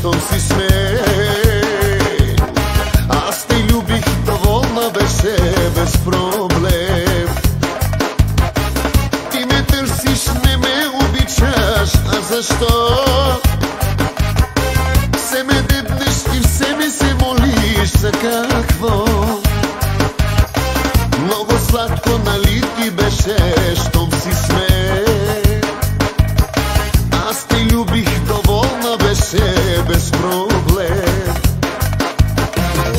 щом си смей. Аз те любих, доволна беше без проблем. Ти ме търсиш, не ме обичаш, а защо? Все ме дебнеш и все ми се молиш, за какво? Много сладко, нали ти беше, щом си смей. Аз те любих, доволна беше без проблем.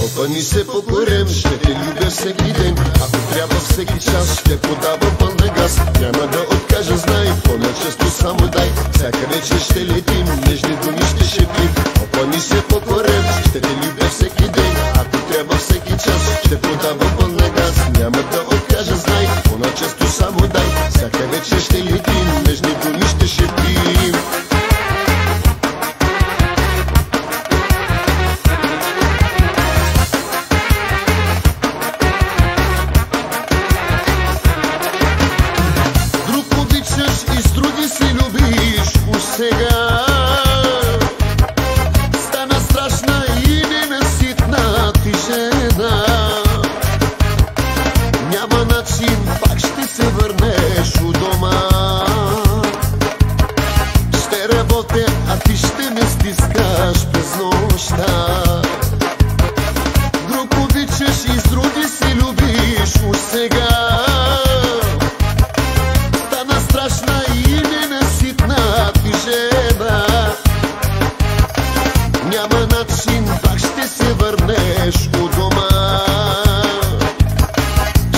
Опъни се по корем, ще те любя всеки ден. Ако трябва всеки час, ще подава пълна газ. Няма да откажа, знай, по-начесто само дай. Всяка вечер ще летим, нежни думи ще шепим. Опъни се по корем, ще те любя всеки ден. Ако трябва всеки час, ще подава пълна газ. Няма да откажа, знай, по-начесто само дай. Всяка вечер ще летим, нежни думи ще шепим. Сега стана страшна и ненаситна ти жена. Няма начин, пак ще се върнеш у дома. Ще работя, а ти ще ме стискаш през нощта. Друг обичаш и с други си любиш уж сега. Стана страшна и ненаситна ти жена. Няма начин, пак ще се върнеш у дома.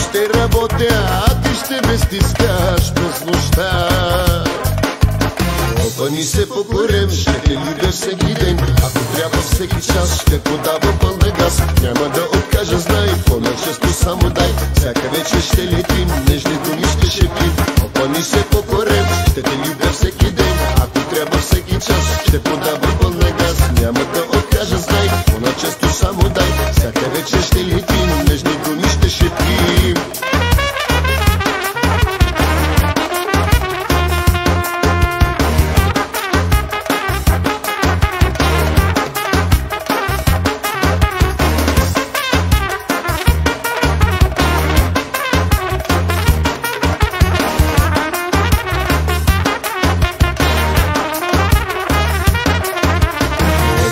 Ще работя, а ти ще ме стискаш през нощта. Опъни се по корем, ще те любя всеки ден. Ако трябва всеки час, ще подава пълна газ. Няма да откажа, знай, по-начесто само дай. Всяка вечер ще летим, нежни думи ще шепим. Опъни се по корем, ще те любя всеки ден. Ако трябва всеки час, ще подава пълна газ. Няма да откажа, знай, по-начесто само дай. Всяка вечер ще летим, нежни думи ще шепим.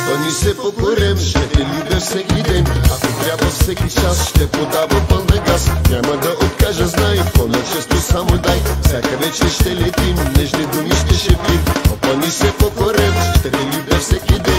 Опъни се по корем, ще те любя всеки ден. Ако трябва всеки час, ще подава пълна газ. Няма да откажа, знай, по-начесто само дай. Всяка вечер ще летим, нежни думи ще шепим. Опъни се по корем, ще те любя всеки ден.